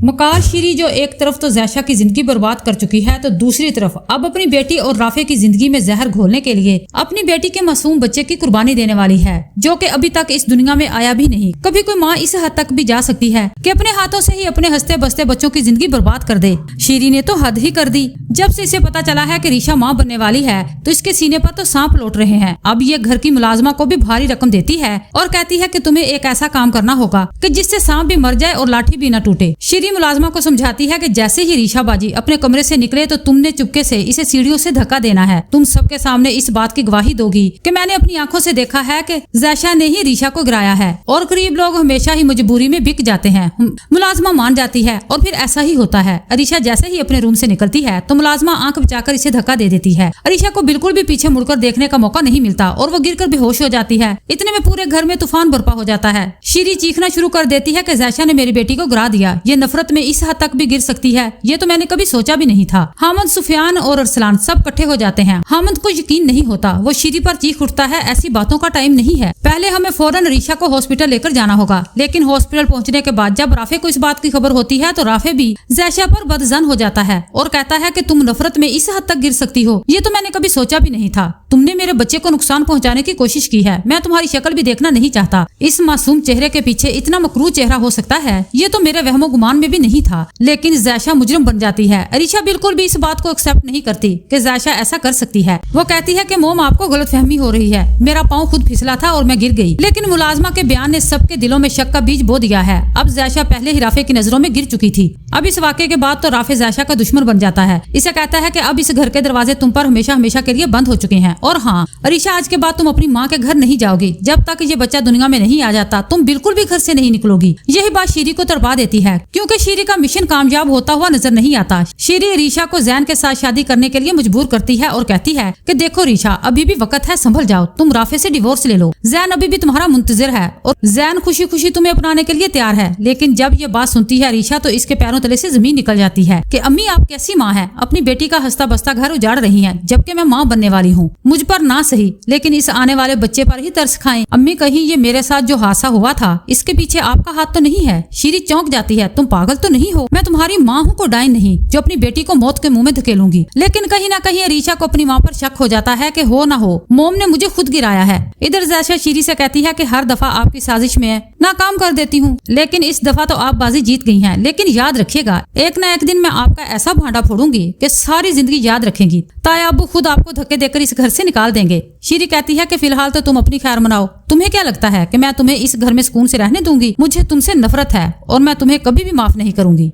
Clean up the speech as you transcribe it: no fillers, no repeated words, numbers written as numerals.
मकार शीरी जो एक तरफ तो जैशा की जिंदगी बर्बाद कर चुकी है तो दूसरी तरफ अब अपनी बेटी और राफे की जिंदगी में जहर घोलने के लिए अपनी बेटी के मासूम बच्चे की कुर्बानी देने वाली है, जो कि अभी तक इस दुनिया में आया भी नहीं। कभी कोई माँ इस हद तक भी जा सकती है कि अपने हाथों से ही अपने हंसते बसते बच्चों की जिंदगी बर्बाद कर दे। शीरी ने तो हद ही कर दी। जब से इसे पता चला है कि रीशा माँ बनने वाली है तो इसके सीने पर तो सांप लौट रहे हैं। अब ये घर की मुलाजमा को भी भारी रकम देती है और कहती है कि तुम्हें एक ऐसा काम करना होगा कि जिससे सांप भी मर जाए और लाठी भी न टूटे। शीरी मुलाजमा को समझाती है कि जैसे ही रीशा बाजी अपने कमरे से निकले तो तुमने चुपके से इसे सीढ़ियों से धक्का देना है। तुम सबके सामने इस बात की गवाही दोगी कि मैंने अपनी आंखों से देखा है कि जैशा ने ही रीशा को गिराया है और गरीब लोग हमेशा ही मजबूरी में बिक जाते हैं। मुलाजमा मान जाती है और फिर ऐसा ही होता है। अरीशा जैसे ही अपने रूम से निकलती है तो मुलाजमा आंख बचाकर इसे धक्का दे देती है। अरीशा को बिल्कुल भी पीछे मुड़कर देखने का मौका नहीं मिलता और वो गिरकर बेहोश हो जाती है। इतने में पूरे घर में तूफान बरपा हो जाता है। शीरी चीखना शुरू कर देती है कि जैशा ने मेरी बेटी को गिरा दिया। ये नफरत में इस हद तक भी गिर सकती है, ये तो मैंने कभी सोचा भी नहीं था। हामिद, सुफियान और अरसलान सब इकट्ठे हो जाते हैं। हामिद को यकीन नहीं होता। वो शीरी पर चीख उठता है, ऐसी बातों का टाइम नहीं है, पहले हमें फौरन रीशा को हॉस्पिटल लेकर जाना होगा। लेकिन हॉस्पिटल पहुंचने के बाद जब राफे को इस बात की खबर होती है तो राफे भी जैशा पर बदजन हो जाता है और कहता है कि तुम नफरत में इस हद तक गिर सकती हो, ये तो मैंने कभी सोचा भी नहीं था। तुमने मेरे बच्चे को नुकसान पहुंचाने की कोशिश की है। मैं तुम्हारी शक्ल भी देखना नहीं चाहता। इस मासूम चेहरे के पीछे इतना मकरूह चेहरा हो सकता है, ये तो मेरे वहमो गुमान में भी नहीं था। लेकिन जैशा मुजरिम बन जाती है। अरीशा बिल्कुल भी इस बात को एक्सेप्ट नहीं करती कि जैशा ऐसा कर सकती है। वो कहती है कि मोम, आपको गलतफहमी हो रही है। मेरा पाँव खुद फिसला था और मैं गिर गई। लेकिन मुलाजमा के बयान ने सबके दिलों में शक का बीज बो दिया है। अब जैशा पहले ही राफे की नजरों में गिर चुकी थी। अब इस वाक़े के बाद तो राफे जैशा का दुश्मन बन जाता है। इसे कहता है कि अब इस घर के दरवाजे तुम पर हमेशा हमेशा के लिए बंद हो चुके हैं। और हाँ अरीशा, आज के बाद तुम अपनी माँ के घर नहीं जाओगी। जब तक ये बच्चा दुनिया में नहीं आ जाता तुम बिल्कुल भी घर से नहीं निकलोगी। यही बात शीरी को तड़पा देती है क्योंकि शीरी का मिशन कामयाब होता हुआ नजर नहीं आता। शीरी रीशा को जैन के साथ शादी करने के लिए मजबूर करती है और कहती है कि देखो रीशा, अभी भी वक्त है, संभल जाओ। तुम राफे से डिवोर्स ले लो। जैन अभी भी तुम्हारा मुंतजिर है और जैन खुशी खुशी तुम्हें अपनाने के लिए तैयार है। लेकिन जब ये बात सुनती है रीशा तो इसके पैरों तले से जमीन निकल जाती है कि अम्मी, आप कैसी माँ है, अपनी बेटी का हंसता बसता घर उजाड़ रही है जबकि मैं माँ बनने वाली हूँ। मुझ पर ना सही लेकिन इस आने वाले बच्चे पर ही तरस खाएं। अम्मी, कहीं ये मेरे साथ जो हादसा हुआ था इसके पीछे आपका हाथ तो नहीं है? शीरी चौंक जाती है। तुम पागल तो नहीं हो? मैं तुम्हारी माँ हूँ को डाइन नहीं जो अपनी बेटी को मौत के मुंह में धकेलूंगी। लेकिन कहीं ना कहीं रीशा को अपनी माँ पर शक हो जाता है कि हो ना हो मोम ने मुझे खुद गिराया है। इधर जैशा शीरी से कहती है कि हर दफा आपकी साजिश में नाकाम कर देती हूँ, लेकिन इस दफा तो आप बाजी जीत गई हैं। लेकिन याद रखिएगा, एक ना एक दिन मैं आपका ऐसा भांडा फोड़ूंगी कि सारी जिंदगी याद रखेंगी। ताया अब्बू खुद आपको धक्के देकर इस घर से निकाल देंगे। शीरी कहती है कि फिलहाल तो तुम अपनी खैर मनाओ। तुम्हें क्या लगता है कि मैं तुम्हें इस घर में सुकून से रहने दूंगी? मुझे तुमसे नफरत है और मैं तुम्हें कभी भी माफ नहीं करूंगी।